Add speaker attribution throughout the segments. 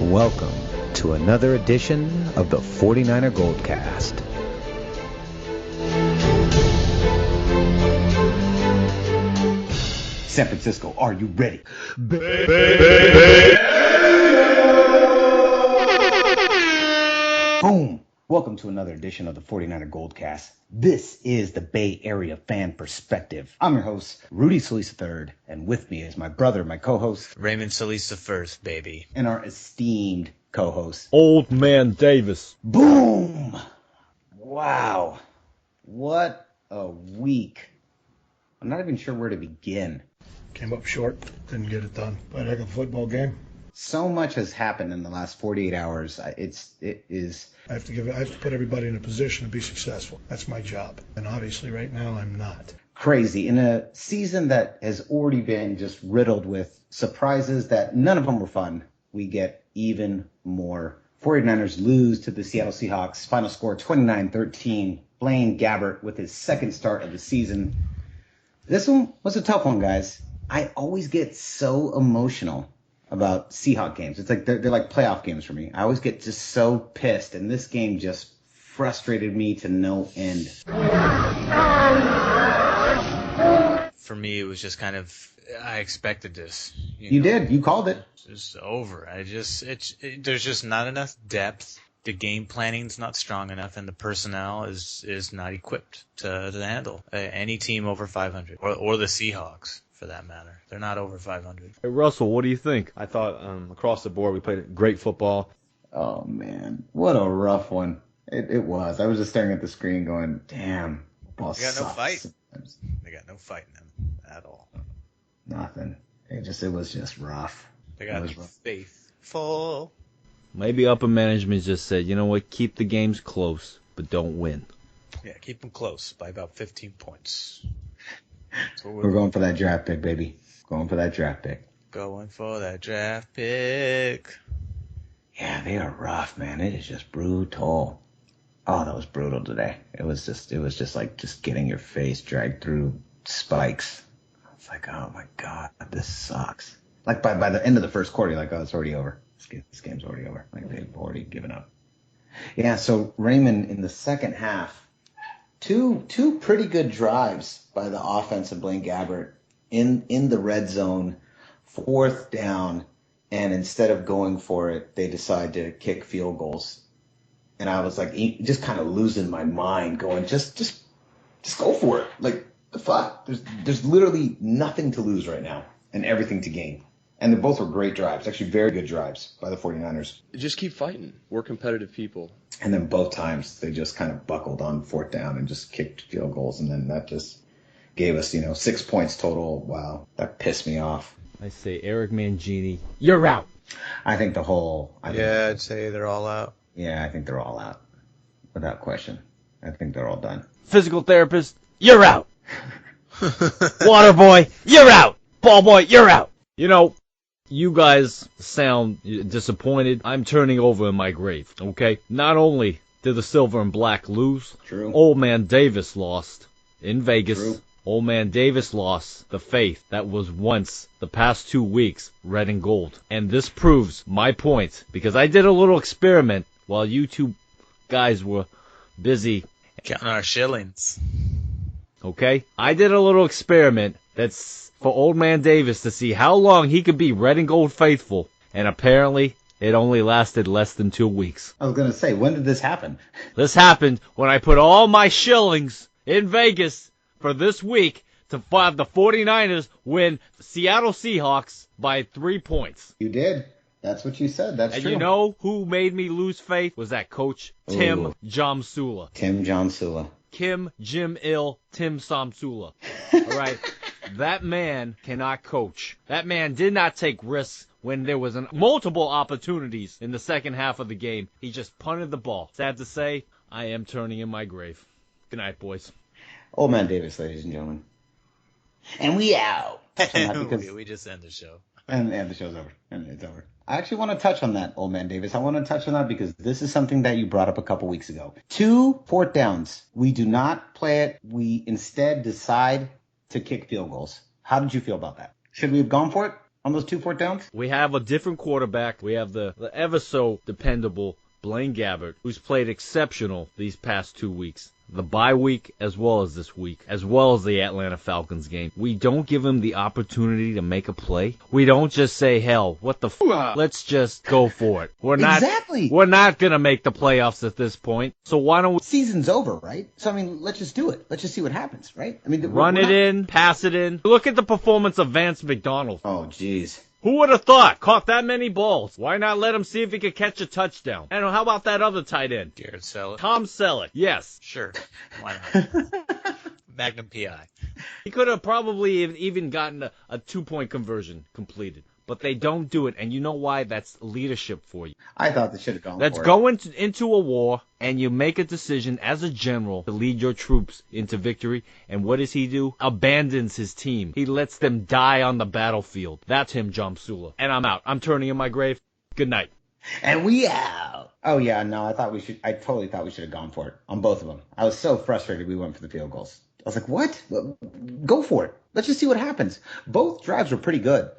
Speaker 1: and welcome to another edition of the 49er Goldcast. San Francisco, are you ready? Boom! Welcome to another edition of the 49er Goldcast. This is the Bay Area fan perspective. I'm your host, Rudy Solis III, and with me is my brother, my co-host,
Speaker 2: Raymond Solis I, baby.
Speaker 1: And our esteemed co-host,
Speaker 3: Old Man Davis.
Speaker 1: Boom! Wow. What a week. I'm not even sure where to begin.
Speaker 4: Came up short, didn't get it done. But heck of a football game.
Speaker 1: So much has happened in the last 48 hours. It is.
Speaker 4: I have to put everybody in a position to be successful. That's my job. And obviously right now I'm not.
Speaker 1: Crazy. In a season that has already been just riddled with surprises that none of them were fun, we get even more. 49ers lose to the Seattle Seahawks. Final score 29-13. Blaine Gabbert with his second start of the season. This one was a tough one, guys. I always get so emotional about Seahawks games. It's like they're like playoff games for me. I always get just so pissed, and this game just frustrated me to no end.
Speaker 2: For me, it was just kind of, I expected this.
Speaker 1: You did. You called it.
Speaker 2: It's over. There's just not enough depth. The game planning's not strong enough, and the personnel is not equipped to handle any team over 500, or the Seahawks, for that matter. They're not over 500.
Speaker 3: Hey, Russell, what do you think? I thought across the board we played great football.
Speaker 1: Oh, man. What a rough one. It was. I was just staring at the screen going, damn. Ball
Speaker 2: They got no
Speaker 1: sucks.
Speaker 2: fight. They got no fight in them at all.
Speaker 1: Nothing. It was just rough.
Speaker 2: They got to be faithful.
Speaker 3: Maybe upper management just said, you know what, keep the games close, but don't win.
Speaker 2: Yeah, keep them close by about 15 points.
Speaker 1: We're going for that draft pick, baby. Going for that draft pick.
Speaker 2: Going for that draft pick.
Speaker 1: Yeah, they are rough, man. It is just brutal. Oh, that was brutal today. It was just like just getting your face dragged through spikes. It's like, oh my God, this sucks. Like by the end of the first quarter, you're like, oh, it's already over. This game's already over. Like they've already given up. Yeah, so Raymond in the second half, two pretty good drives by the offense of Blaine Gabbert in the red zone, fourth down, and instead of going for it, they decide to kick field goals. And I was like, just kind of losing my mind, going, just go for it. Like, the fuck? There's literally nothing to lose right now and everything to gain. And they both were great drives, actually very good drives by the 49ers.
Speaker 5: Just keep fighting. We're competitive people.
Speaker 1: And then both times they just kind of buckled on fourth down and just kicked field goals. And then that just gave us, 6 points total. Wow, that pissed me off.
Speaker 3: I say, Eric Mangini, you're out.
Speaker 1: I think
Speaker 2: I'd say they're all out.
Speaker 1: Yeah, I think they're all out. Without question. I think they're all done.
Speaker 3: Physical therapist, you're out. Water boy, you're out. Ball boy, you're out. You guys sound disappointed. I'm turning over in my grave, okay? Not only did the Silver and Black lose,
Speaker 1: True.
Speaker 3: Old Man Davis lost in Vegas.
Speaker 1: True.
Speaker 3: Old Man Davis lost the faith that was once, the past 2 weeks, red and gold. And this proves my point, because I did a little experiment while you two guys were busy.
Speaker 2: Counting our shillings.
Speaker 3: Okay? I did a little experiment that's for Old Man Davis to see how long he could be red and gold faithful. And apparently, it only lasted less than 2 weeks.
Speaker 1: I was going to say, when did this happen?
Speaker 3: This happened when I put all my shillings in Vegas for this week to have the 49ers win the Seattle Seahawks by 3 points.
Speaker 1: You did. That's what you said. That's
Speaker 3: and
Speaker 1: true.
Speaker 3: And you know who made me lose faith? Was that coach Tim Tomsula.
Speaker 1: Tim Tomsula.
Speaker 3: Kim Jim Ill Tim Tomsula. All right. That man cannot coach. That man did not take risks when there was multiple opportunities in the second half of the game. He just punted the ball. Sad to say, I am turning in my grave. Good night, boys.
Speaker 1: Old Man Davis, ladies and gentlemen. And we out.
Speaker 2: We just end the show.
Speaker 1: And the show's over. And it's over. I actually want to touch on that, Old Man Davis. I want to touch on that because this is something that you brought up a couple weeks ago. 2 fourth downs. We do not play it. We instead decide to kick field goals. How did you feel about that? Should we have gone for it? on those 2 fourth downs?
Speaker 3: We have a different quarterback. We have the ever so dependable Blaine Gabbert, who's played exceptional these past 2 weeks. The bye week as well as this week, as well as the Atlanta Falcons game. We don't give him the opportunity to make a play. We don't just say, hell, what the let's just go for it. We're not going to make the playoffs at this point. So why don't we...
Speaker 1: Season's over, right? So, I mean, let's just do it. Let's just see what happens, right? I mean,
Speaker 3: run it in, pass it in. Look at the performance of Vance McDonald.
Speaker 1: Oh, jeez.
Speaker 3: Who would have thought? Caught that many balls. Why not let him see if he could catch a touchdown? And how about that other tight end?
Speaker 2: Garrett Selleck.
Speaker 3: Tom Selleck. Yes.
Speaker 2: Sure. Why not? Magnum PI.
Speaker 3: He could have probably even gotten a 2-point conversion completed. But they don't do it, and you know why? That's leadership for you.
Speaker 1: I thought they should have gone
Speaker 3: Let's
Speaker 1: for it.
Speaker 3: go into a war, and you make a decision as a general to lead your troops into victory. And what does he do? Abandons his team. He lets them die on the battlefield. That's him, Tomsula. And I'm out. I'm turning in my grave. Good night.
Speaker 1: And we out. Oh, yeah, no, I totally thought we should have gone for it on both of them. I was so frustrated we went for the field goals. I was like, what? Go for it. Let's just see what happens. Both drives were pretty good.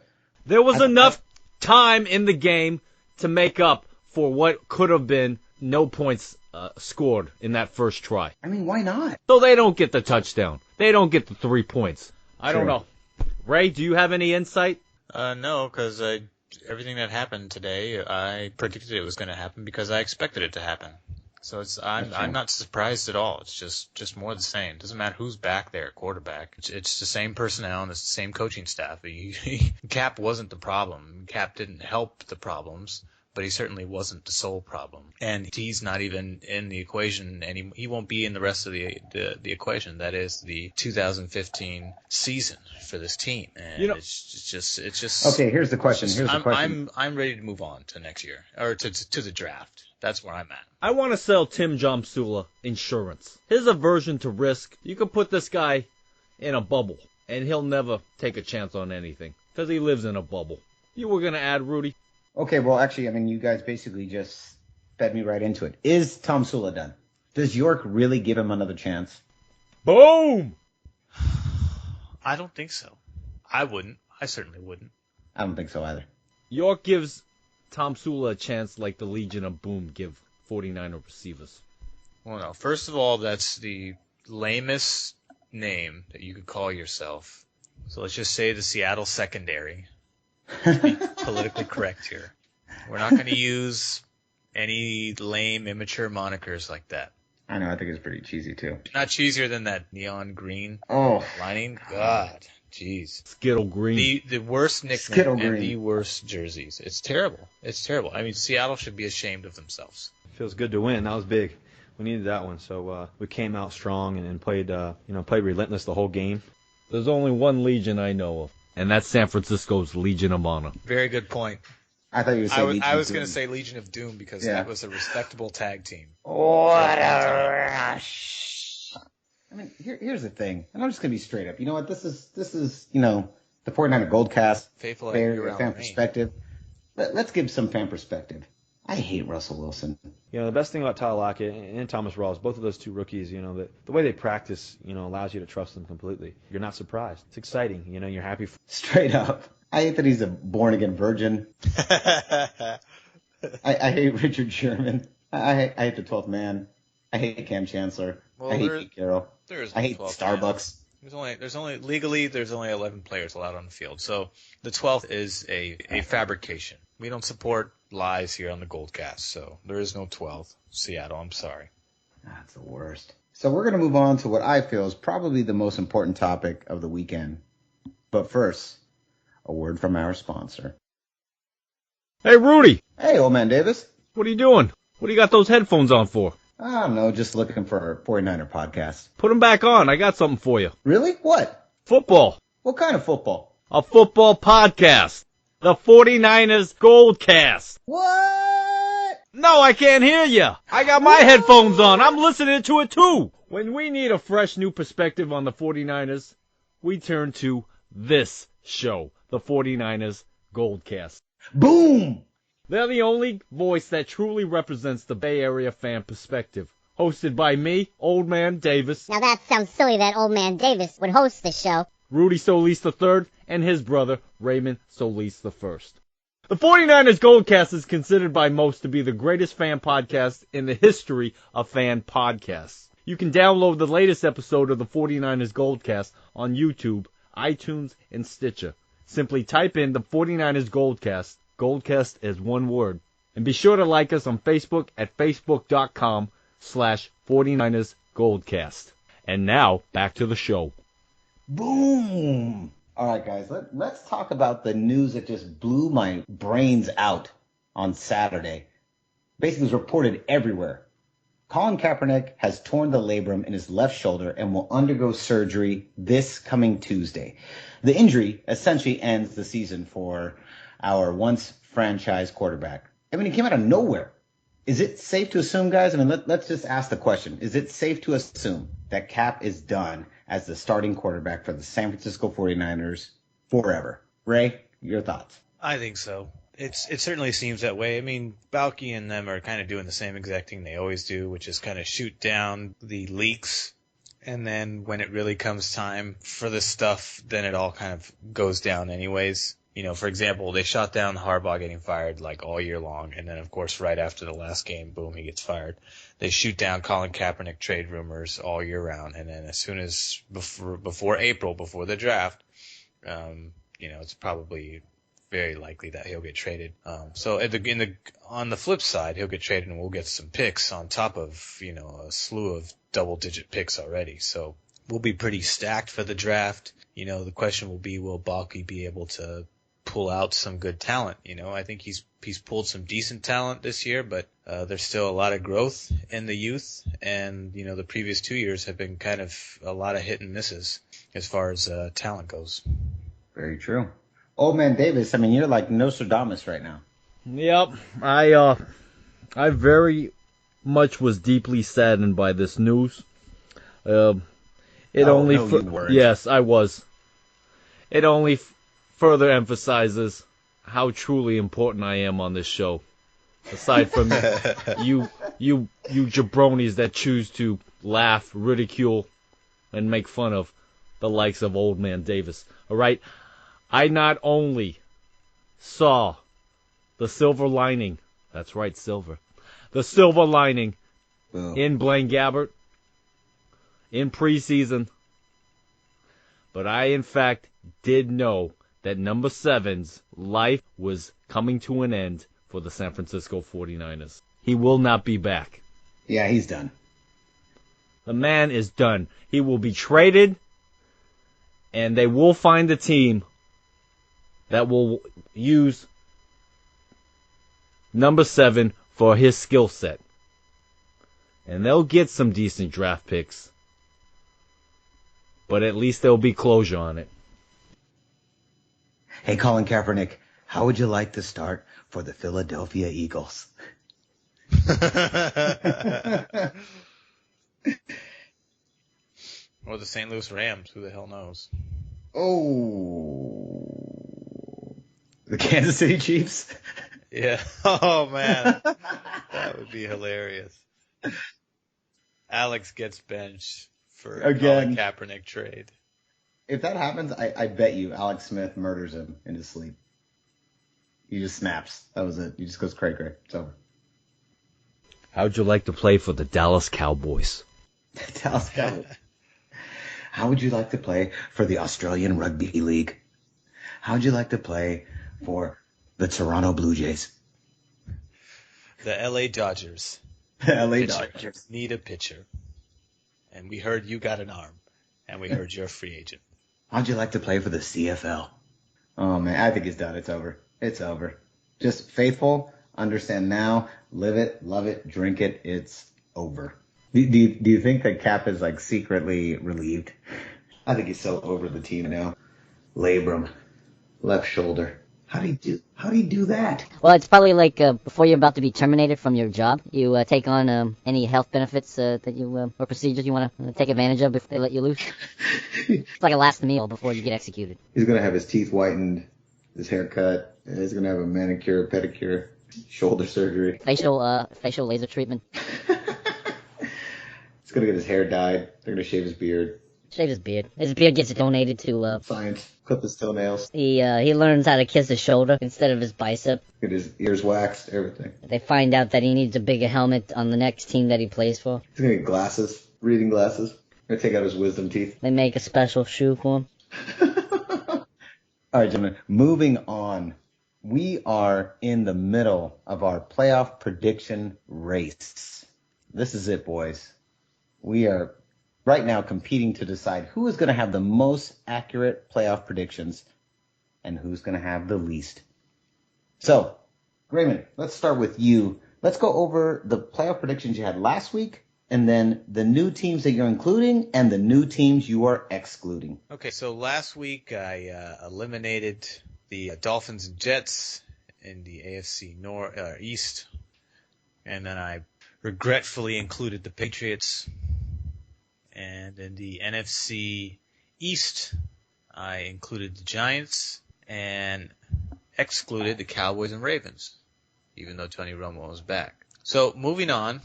Speaker 3: There was enough time in the game to make up for what could have been no points scored in that first try.
Speaker 1: I mean, why not?
Speaker 3: So they don't get the touchdown. They don't get the 3 points. I
Speaker 1: True.
Speaker 3: don't know. Ray, do you have any insight?
Speaker 2: No, because everything that happened today, I predicted it was going to happen because I expected it to happen. So I'm not surprised at all. It's just more the same. Doesn't matter who's back there at quarterback. It's the same personnel and it's the same coaching staff. Cap wasn't the problem. Cap didn't help the problems, but he certainly wasn't the sole problem. And he's not even in the equation, and he won't be in the rest of the equation. That is the 2015 season for this team. And it's just.
Speaker 1: Okay, here's the question.
Speaker 2: I'm ready to move on to next year or to the draft. That's where I'm at.
Speaker 3: I want to sell Tim Tomsula insurance. His aversion to risk, you can put this guy in a bubble, and he'll never take a chance on anything, because he lives in a bubble. You were going to add, Rudy?
Speaker 1: Okay, well, actually, I mean, you guys basically just fed me right into it. Is Tomsula done? Does York really give him another chance?
Speaker 3: Boom!
Speaker 2: I don't think so. I wouldn't. I certainly wouldn't.
Speaker 1: I don't think so either.
Speaker 3: York gives Tomsula a chance like the Legion of Boom give 49er receivers.
Speaker 2: Well, no. First of all, that's the lamest name that you could call yourself. So let's just say the Seattle secondary. To be politically correct here. We're not going to use any lame, immature monikers like that.
Speaker 1: I know. I think it's pretty cheesy, too.
Speaker 2: Not cheesier than that neon green lining. God. Jeez.
Speaker 3: Skittle Green.
Speaker 2: The worst nickname and the worst jerseys. It's terrible. It's terrible. I mean, Seattle should be ashamed of themselves.
Speaker 5: Feels good to win. That was big. We needed that one. So we came out strong and played relentless the whole game.
Speaker 3: There's only one Legion I know of, and that's San Francisco's Legion of Honor.
Speaker 2: Very good point.
Speaker 1: I thought you were saying Legion of Doom.
Speaker 2: I was going to say Legion of Doom because that was a respectable tag team.
Speaker 1: What a rush. I mean, here's the thing, and I'm just going to be straight up. You know what? This is the 49er Goldcast,
Speaker 2: faithful
Speaker 1: fan perspective. Let's give some fan perspective. I hate Russell Wilson.
Speaker 5: The best thing about Tyler Lockett and Thomas Rawls, both of those two rookies, the way they practice, allows you to trust them completely. You're not surprised. It's exciting. You're happy.
Speaker 1: Straight up. I hate that he's a born-again virgin. I hate Richard Sherman. I hate the 12th man. I hate Cam Chancellor. I hate Pete Carroll. I hate Starbucks.
Speaker 2: There's only 11 players allowed on the field. So the 12th is a fabrication. We don't support lies here on the Goldcast. So there is no 12th. Seattle, I'm sorry.
Speaker 1: That's the worst. So we're going to move on to what I feel is probably the most important topic of the weekend. But first, a word from our sponsor.
Speaker 3: Hey, Rudy.
Speaker 1: Hey, old man Davis.
Speaker 3: What are you doing? What do you got those headphones on for?
Speaker 1: I don't know, just looking for a 49er podcast.
Speaker 3: Put them back on. I got something for you.
Speaker 1: Really? What?
Speaker 3: Football.
Speaker 1: What kind of football?
Speaker 3: A football podcast. The 49ers Goldcast.
Speaker 1: What?
Speaker 3: No, I can't hear you. I got my headphones on. I'm listening to it too. When we need a fresh new perspective on the 49ers, we turn to this show, the 49ers Goldcast.
Speaker 1: Boom!
Speaker 3: They're the only voice that truly represents the Bay Area fan perspective. Hosted by me, Old Man Davis.
Speaker 6: Now that sounds silly that Old Man Davis would host the show.
Speaker 3: Rudy Solis III, and his brother, Raymond Solis I. The 49ers Goldcast is considered by most to be the greatest fan podcast in the history of fan podcasts. You can download the latest episode of the 49ers Goldcast on YouTube, iTunes, and Stitcher. Simply type in the 49ers Goldcast. Goldcast is one word. And be sure to like us on Facebook at facebook.com/49ers Goldcast. And now, back to the show.
Speaker 1: Boom! All right, guys, let's talk about the news that just blew my brains out on Saturday. Basically, it was reported everywhere. Colin Kaepernick has torn the labrum in his left shoulder and will undergo surgery this coming Tuesday. The injury essentially ends the season for our once franchise quarterback. I mean, he came out of nowhere. Is it safe to assume, guys? I mean, let's just ask the question. Is it safe to assume that Cap is done as the starting quarterback for the San Francisco 49ers forever? Ray, your thoughts?
Speaker 2: I think so. It certainly seems that way. I mean, Balky and them are kind of doing the same exact thing they always do, which is kind of shoot down the leaks. And then when it really comes time for the stuff, then it all kind of goes down anyways. You know, for example, they shot down Harbaugh getting fired like all year long. And then, of course, right after the last game, boom, he gets fired. They shoot down Colin Kaepernick trade rumors all year round. And then as soon as before April, before the draft, it's probably very likely that he'll get traded. So on the flip side, he'll get traded and we'll get some picks on top of, a slew of double-digit picks already. So we'll be pretty stacked for the draft. The question will be, will Balky be able to pull out some good talent? I think he's pulled some decent talent this year, but there's still a lot of growth in the youth, and the previous 2 years have been kind of a lot of hit and misses as far as talent goes.
Speaker 1: Very true. Old man Davis, I mean, you're like Nostradamus right now.
Speaker 3: Yep, I very much was deeply saddened by this news. You weren't. Yes, I was. It only further emphasizes how truly important I am on this show. Aside from you jabronis that choose to laugh, ridicule, and make fun of the likes of Old Man Davis. All right, I not only saw the silver lining. That's right, silver. The silver lining in Blaine Gabbert in preseason. But I, in fact, did know that number 7's life was coming to an end for the San Francisco 49ers. He will not be back.
Speaker 1: Yeah, he's done.
Speaker 3: The man is done. He will be traded, and they will find a team that will use number 7 for his skill set. And they'll get some decent draft picks. But at least there'll be closure on it.
Speaker 1: Hey, Colin Kaepernick, how would you like to start for the Philadelphia Eagles?
Speaker 2: Or the St. Louis Rams, who the hell knows?
Speaker 1: Oh. The Kansas City Chiefs?
Speaker 2: Yeah. Oh, man. That would be hilarious. Alex gets benched for
Speaker 1: again.
Speaker 2: Colin Kaepernick trade.
Speaker 1: If that happens, I bet you Alex Smith murders him in his sleep. He just snaps. That was it. He just goes cray-cray. It's over.
Speaker 3: How'd you like to play for the Dallas Cowboys?
Speaker 1: Dallas Cowboys. How would you like to play for the Australian Rugby League? How would you like to play for the Toronto Blue Jays?
Speaker 2: The LA Dodgers.
Speaker 1: The LA Dodgers.
Speaker 2: Need a pitcher. And we heard you got an arm. And we heard you're a free agent.
Speaker 1: How'd you like to play for the CFL? Oh, man, I think it's done. It's over. It's over. Just faithful, understand now, live it, love it, drink it. It's over. Do you think that Cap is like secretly relieved? I think he's so over the team now. Labrum, left shoulder. How do you do that?
Speaker 6: Well, it's probably like before you're about to be terminated from your job, you take on any health benefits that you or procedures you want to take advantage of if they let you loose. It's like a last meal before you get executed.
Speaker 1: He's gonna have his teeth whitened, his hair cut, and he's gonna have a manicure, pedicure, shoulder surgery,
Speaker 6: facial laser treatment.
Speaker 1: He's gonna get his hair dyed. They're gonna shave his beard.
Speaker 6: Shave his beard. His beard gets donated to,
Speaker 1: Science. Clip his toenails.
Speaker 6: he learns how to kiss his shoulder instead of his bicep.
Speaker 1: Get his ears waxed. Everything.
Speaker 6: They find out that he needs a bigger helmet on the next team that he plays for.
Speaker 1: He's gonna get glasses. Reading glasses. Gonna take out his wisdom teeth.
Speaker 6: They make a special shoe for him.
Speaker 1: All right, gentlemen. Moving on. We are in the middle of our playoff prediction race. This is it, boys. We are right now competing to decide who is going to have the most accurate playoff predictions and who's going to have the least. So, Raymond, let's start with you. Let's go over the playoff predictions you had last week and then the new teams that you're including and the new teams you are excluding.
Speaker 2: Okay, so last week I eliminated the Dolphins and Jets in the AFC East, and then I regretfully included the Patriots. And in the NFC East, I included the Giants and excluded the Cowboys and Ravens, even though Tony Romo was back. So moving on,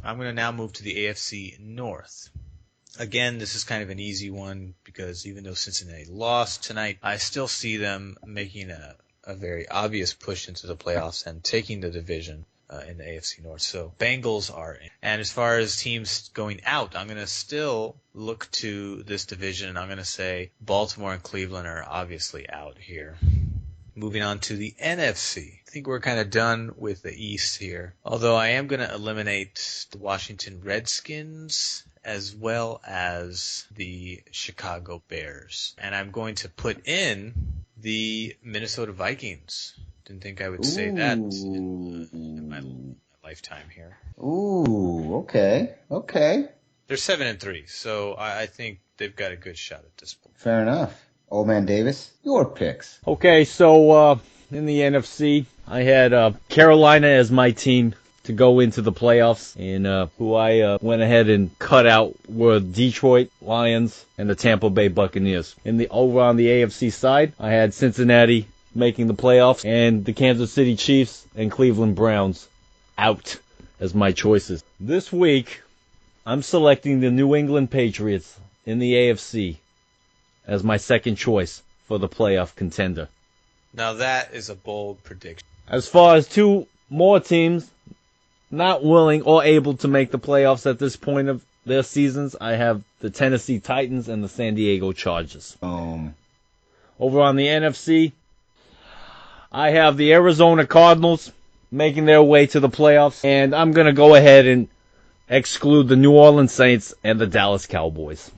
Speaker 2: I'm going to now move to the AFC North. Again, this is kind of an easy one because even though Cincinnati lost tonight, I still see them making a very obvious push into the playoffs and taking the division in the AFC North. So Bengals are in. And as far as teams going out, I'm going to still look to this division, and I'm going to say Baltimore and Cleveland are obviously out here. Moving on to the NFC. I think we're kind of done with the East here. Although I am going to eliminate the Washington Redskins as well as the Chicago Bears. And I'm going to put in the Minnesota Vikings. Didn't think I would say that in my lifetime here.
Speaker 1: Ooh, okay.
Speaker 2: They're 7-3, so I think they've got a good shot at this point.
Speaker 1: Fair enough. Old man Davis, your picks.
Speaker 3: Okay, so in the NFC, I had Carolina as my team to go into the playoffs, and who I went ahead and cut out were Detroit Lions and the Tampa Bay Buccaneers. Over on the AFC side, I had Cincinnati making the playoffs and the Kansas City Chiefs and Cleveland Browns out as my choices. This week, I'm selecting the New England Patriots in the AFC as my second choice for the playoff contender.
Speaker 2: Now that is a bold prediction.
Speaker 3: As far as two more teams not willing or able to make the playoffs at this point of their seasons, I have the Tennessee Titans and the San Diego Chargers. Over on the NFC, I have the Arizona Cardinals making their way to the playoffs, and I'm going to go ahead and exclude the New Orleans Saints and the Dallas Cowboys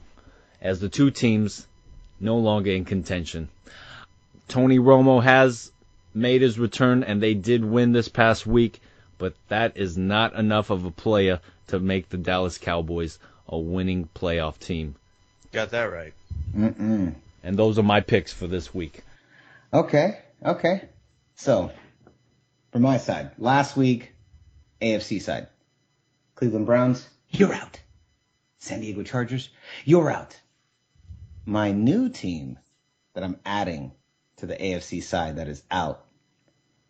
Speaker 3: as the two teams no longer in contention. Tony Romo has made his return, and they did win this past week, but that is not enough of a player to make the Dallas Cowboys a winning playoff team.
Speaker 2: Got that right.
Speaker 1: Mm-mm.
Speaker 3: And those are my picks for this week.
Speaker 1: Okay. So, from my side, last week, AFC side, Cleveland Browns, you're out. San Diego Chargers, you're out. My new team that I'm adding to the AFC side that is out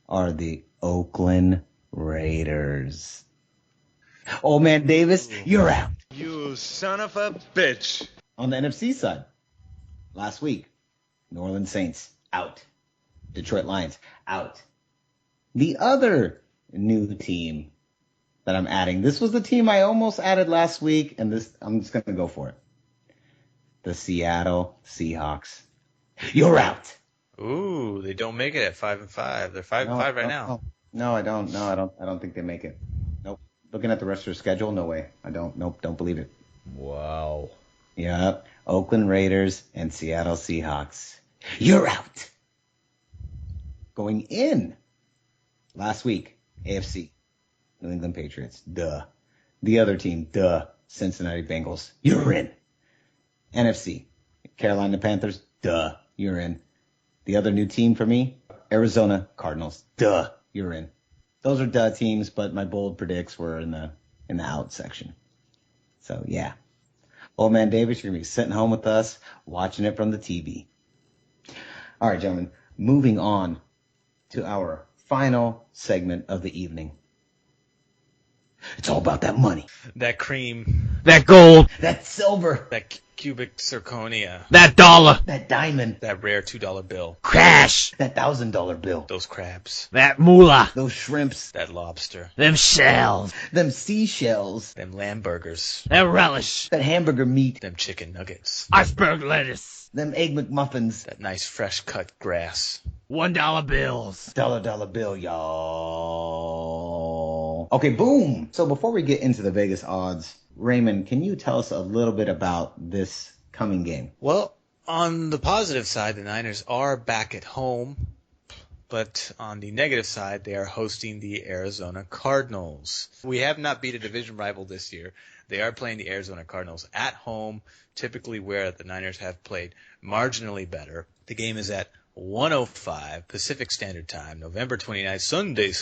Speaker 1: are the Oakland Raiders. Old man Davis, you're out.
Speaker 7: You son of a bitch.
Speaker 1: On the NFC side, last week, New Orleans Saints, out. Detroit Lions, out. The other new team that I'm adding, this was the team I almost added last week, and this I'm just going to go for it. The Seattle Seahawks. You're out.
Speaker 2: Ooh, they don't make it at 5-5. They're 5-5 right now.
Speaker 1: No, I don't. No, I don't think they make it. Nope. Looking at the rest of their schedule, no way. I don't. Nope. Don't believe it.
Speaker 3: Wow.
Speaker 1: Yep. Oakland Raiders and Seattle Seahawks. You're out. Going in last week, AFC, New England Patriots. Duh. The other team, duh. Cincinnati Bengals. You're in. NFC, Carolina Panthers. Duh. You're in. The other new team for me, Arizona Cardinals. Duh. You're in. Those are duh teams, but my bold predicts were in the out section. So yeah. Old man Davis, you're gonna be sitting home with us, watching it from the TV. All right, gentlemen, moving on to our final segment of the evening. It's all about that money,
Speaker 2: That cream,
Speaker 3: That gold.
Speaker 1: that silver,
Speaker 2: that cubic zirconia.
Speaker 3: That dollar.
Speaker 1: That diamond.
Speaker 2: That rare $2 bill.
Speaker 3: Cash.
Speaker 1: That $1,000 bill.
Speaker 2: Those crabs.
Speaker 3: That moolah.
Speaker 1: Those shrimps.
Speaker 2: That lobster.
Speaker 3: Them shells.
Speaker 1: Them seashells.
Speaker 2: Them lamb burgers.
Speaker 3: That relish.
Speaker 1: That hamburger meat.
Speaker 2: Them chicken nuggets.
Speaker 3: Iceberg lettuce.
Speaker 1: Them egg McMuffins.
Speaker 2: That nice fresh cut grass.
Speaker 3: $1 bills.
Speaker 1: Dollar bill, y'all. Okay, boom. So before we get into the Vegas odds, Raymond, can you tell us a little bit about this coming game?
Speaker 2: Well, on the positive side, the Niners are back at home. But on the negative side, they are hosting the Arizona Cardinals. We have not beat a division rival this year. They are playing the Arizona Cardinals at home, typically where the Niners have played marginally better. The game is at 1:05 Pacific Standard Time, November 29th, Sunday,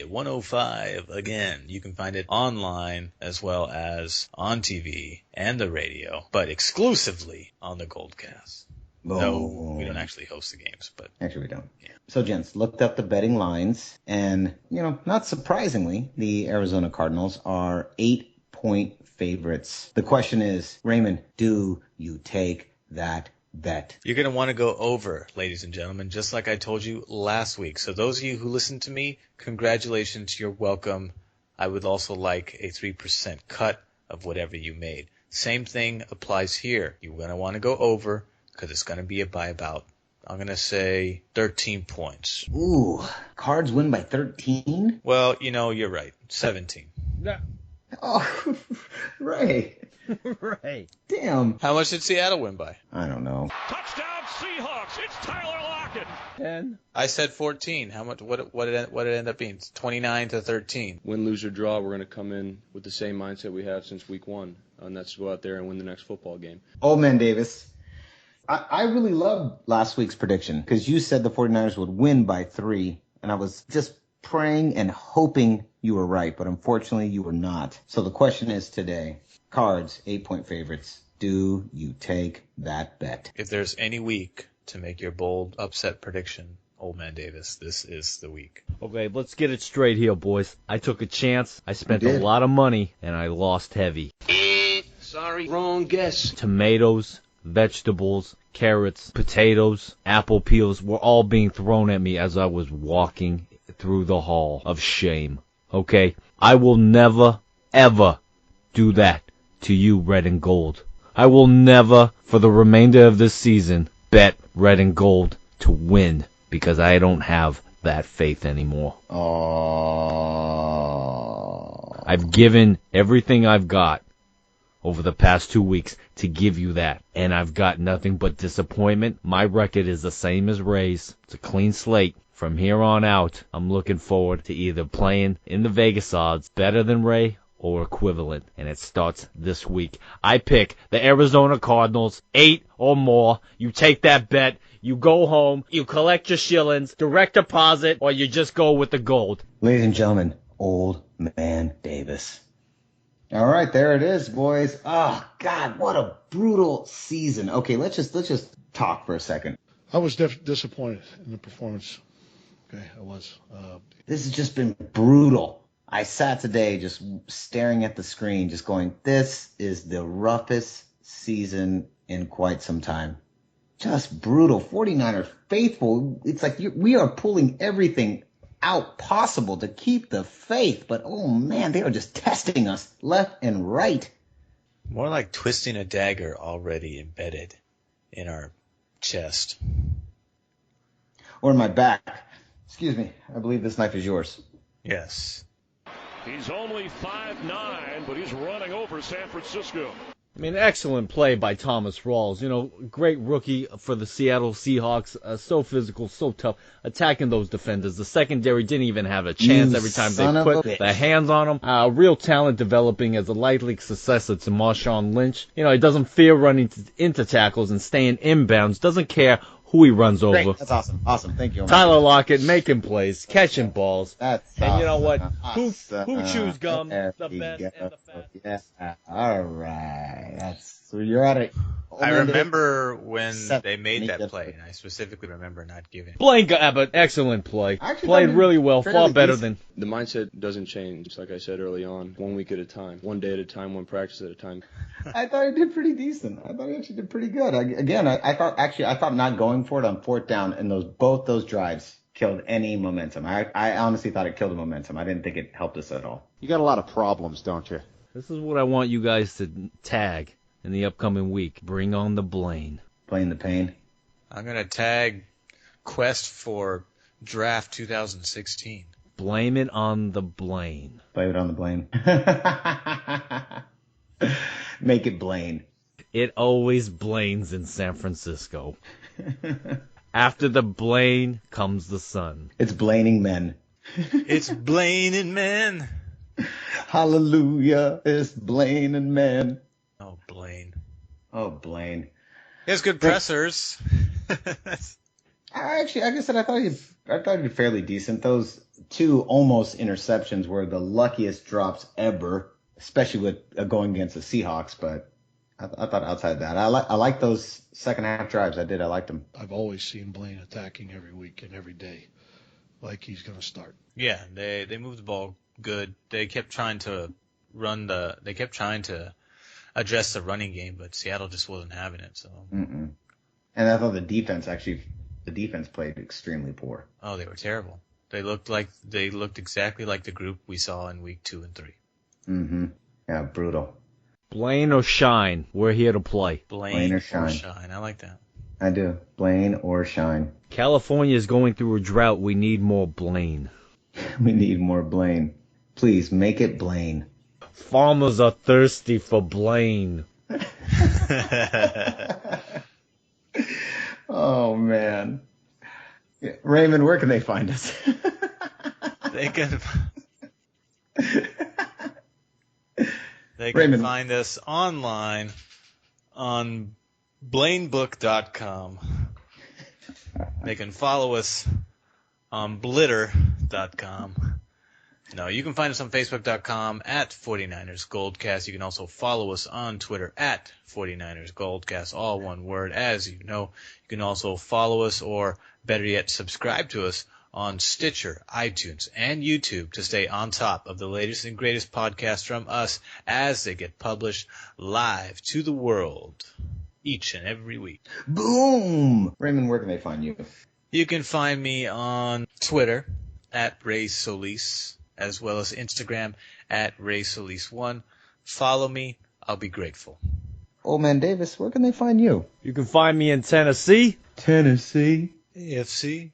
Speaker 2: 1:05 again. You can find it online as well as on TV and the radio, but exclusively on the Goldcast. No, we don't actually host the games, but
Speaker 1: actually we don't.
Speaker 2: Yeah.
Speaker 1: So, gents, looked up the betting lines, and, not surprisingly, the Arizona Cardinals are 8-point favorites. The question is, Raymond, do you take that bet?
Speaker 2: You're going to want to go over, ladies and gentlemen, just like I told you last week. So those of you who listened to me, congratulations, you're welcome. I would also like a 3% cut of whatever you made. Same thing applies here. You're going to want to go over because it's going to be by about, I'm going to say, 13 points.
Speaker 1: Ooh, Cards win by 13?
Speaker 2: Well, you're right. 17.
Speaker 1: Oh, right.
Speaker 3: Right.
Speaker 1: Damn.
Speaker 2: How much did Seattle win by?
Speaker 1: I don't know.
Speaker 8: Touchdown Seahawks. It's Tyler Lockett.
Speaker 3: 10.
Speaker 2: I said 14. How much? What did it end up being? 29-13.
Speaker 9: Win, lose, or draw, we're going to come in with the same mindset we have since week one, and that's to go out there and win the next football game.
Speaker 1: Old Man Davis, I really loved last week's prediction because you said the 49ers would win by 3, and I was just praying and hoping you were right, but unfortunately you were not. So the question is today, Cards, 8-point favorites. Do you take that bet?
Speaker 2: If there's any week to make your bold upset prediction, Old Man Davis, this is the week.
Speaker 3: Okay, let's get it straight here, boys. I took a chance, I spent
Speaker 1: You
Speaker 3: a
Speaker 1: did.
Speaker 3: lot of money, and I lost heavy.
Speaker 9: Sorry, wrong guess.
Speaker 3: Tomatoes, vegetables, carrots, potatoes, apple peels were all being thrown at me as I was walking through the hall of shame. Okay? I will never, ever do that to you, red and gold. I will never, for the remainder of this season, bet red and gold to win because I don't have that faith anymore.
Speaker 1: Oh.
Speaker 3: I've given everything I've got over the past 2 weeks to give you that, and I've got nothing but disappointment. My record is the same as Ray's. It's a clean slate. From here on out, I'm looking forward to either playing in the Vegas odds better than Ray or equivalent, and it starts this week. I pick the Arizona Cardinals, 8 or more. You take that bet, you go home, you collect your shillings, direct deposit, or you just go with the gold.
Speaker 1: Ladies and gentlemen, Old Man Davis. All right, there it is, boys. Oh, God, what a brutal season. Okay, let's just talk for a second.
Speaker 4: I was disappointed in the performance. Okay, I was.
Speaker 1: This has just been brutal. I sat today just staring at the screen, just going, this is the roughest season in quite some time. Just brutal. 49ers faithful. It's like we are pulling everything out possible to keep the faith. But, oh, man, they are just testing us left and right.
Speaker 2: More like twisting a dagger already embedded in our chest.
Speaker 1: Or in my back. Excuse me. I believe this knife is yours.
Speaker 2: Yes.
Speaker 8: He's only 5'9", but he's running over San Francisco.
Speaker 3: I mean, excellent play by Thomas Rawls. Great rookie for the Seattle Seahawks. So physical, so tough, attacking those defenders. The secondary didn't even have a chance
Speaker 1: You
Speaker 3: every time
Speaker 1: son
Speaker 3: they
Speaker 1: of a
Speaker 3: put
Speaker 1: bitch.
Speaker 3: their hands on him. Real talent developing as a likely successor to Marshawn Lynch. He doesn't fear running into tackles and staying inbounds. Doesn't care who he runs over.
Speaker 1: Great. That's awesome. Awesome. Thank you.
Speaker 3: Tyler Lockett making plays, catching balls.
Speaker 1: That's
Speaker 3: And you know what?
Speaker 1: awesome.
Speaker 3: Who chews gum?
Speaker 1: There
Speaker 3: The
Speaker 1: we
Speaker 3: best
Speaker 1: go.
Speaker 3: and the fastest.
Speaker 1: Yeah. All right. So you're at it.
Speaker 2: I remember when they made that
Speaker 1: that
Speaker 2: play, and I specifically remember not giving it.
Speaker 3: Blaine got an excellent play.
Speaker 1: I actually
Speaker 3: Played
Speaker 1: thought he
Speaker 3: really well,
Speaker 1: fairly
Speaker 3: far better
Speaker 1: decent.
Speaker 3: than...
Speaker 9: The mindset doesn't change, just like I said early on, 1 week at a time, 1 day at a time, 1 practice at a time.
Speaker 1: I thought he did pretty decent. I thought he actually did pretty good. I thought not going for it on 4th down and both those drives killed any momentum. I honestly thought it killed the momentum. I didn't think it helped us at all.
Speaker 10: You got a lot of problems, don't you?
Speaker 3: This is what I want you guys to tag in the upcoming week. Bring on the Blaine.
Speaker 1: Playing the pain.
Speaker 2: I'm going to tag Quest for Draft 2016.
Speaker 3: Blame it on the Blaine.
Speaker 1: Blame it on the Blaine. Make it Blaine.
Speaker 3: It always Blaines in San Francisco. After the Blaine comes the sun.
Speaker 1: It's Blaining men.
Speaker 2: It's Blaine and men.
Speaker 1: Hallelujah. It's Blaine and men.
Speaker 2: Oh, Blaine.
Speaker 1: Oh, Blaine.
Speaker 2: He has good pressers.
Speaker 1: I thought he did fairly decent. Those 2 almost interceptions were the luckiest drops ever, especially with going against the Seahawks. But I thought outside that, I like those second half drives. I liked them.
Speaker 4: I've always seen Blaine attacking every week and every day, like he's going to start.
Speaker 2: Yeah, they moved the ball good. They kept trying to address the running game, but Seattle just wasn't having it. So.
Speaker 1: Mm-mm. And I thought the defense played extremely poor.
Speaker 2: Oh, they were terrible. They looked exactly like the group we saw in week 2 and 3.
Speaker 1: Mm-hmm. Yeah, brutal.
Speaker 3: Blaine or shine, we're here to play.
Speaker 2: Blaine or shine. I like that.
Speaker 1: I do. Blaine or shine.
Speaker 3: California is going through a drought. We need more Blaine.
Speaker 1: We need more Blaine. Please make it Blaine.
Speaker 3: Farmers are thirsty for Blaine.
Speaker 1: Oh, man. Yeah, Raymond, where can they find us?
Speaker 2: They can
Speaker 1: Raymond.
Speaker 2: find us online on BlaineBook.com. They can follow us on Blitter.com. No, you can find us on Facebook.com at 49ers Goldcast. You can also follow us on Twitter at 49ers Goldcast, all one word, as you know. You can also follow us, or better yet, subscribe to us on Stitcher, iTunes, and YouTube to stay on top of the latest and greatest podcasts from us as they get published live to the world each and every week.
Speaker 1: Boom! Raymond, where can they find you?
Speaker 2: You can find me on Twitter at Ray Solis, as well as Instagram at RaySolis1. Follow me. I'll be grateful.
Speaker 1: Old Man Davis, where can they find you?
Speaker 3: You can find me in Tennessee.
Speaker 1: Tennessee.
Speaker 2: AFC.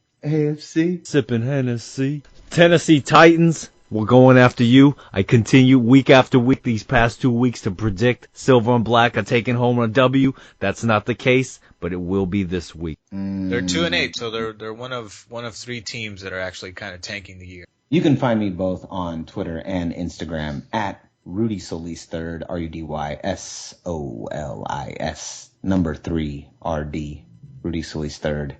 Speaker 3: Sipping Hennessy. Tennessee Titans, we're going after you. I continue week after week these past 2 weeks to predict Silver and Black are taking home a W. That's not the case, but it will be this week.
Speaker 2: They're 2-8, so they're one of 3 teams that are actually kind of tanking the year.
Speaker 1: You can find me both on Twitter and Instagram at Rudy Solis III, RUDYSOLIS, number 3, RD, Rudy Solis III.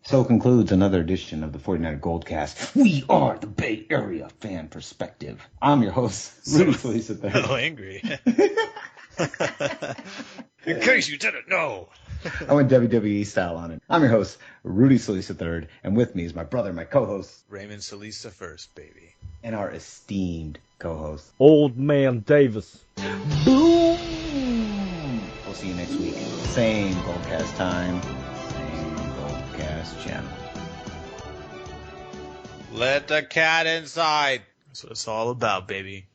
Speaker 1: So concludes another edition of the 49er Goldcast. We are the Bay Area fan perspective. I'm your host, Rudy Solis III.
Speaker 2: So angry. In case you didn't know.
Speaker 1: I went WWE style on it. I'm your host, Rudy Solis III, and with me is my brother, my co-host,
Speaker 2: Raymond Solis the first, baby.
Speaker 1: and our esteemed co-host,
Speaker 3: Old Man Davis.
Speaker 1: Boom! We'll see you next week. Same Goldcast time, same Goldcast channel.
Speaker 2: Let the cat inside. That's what it's all about, baby.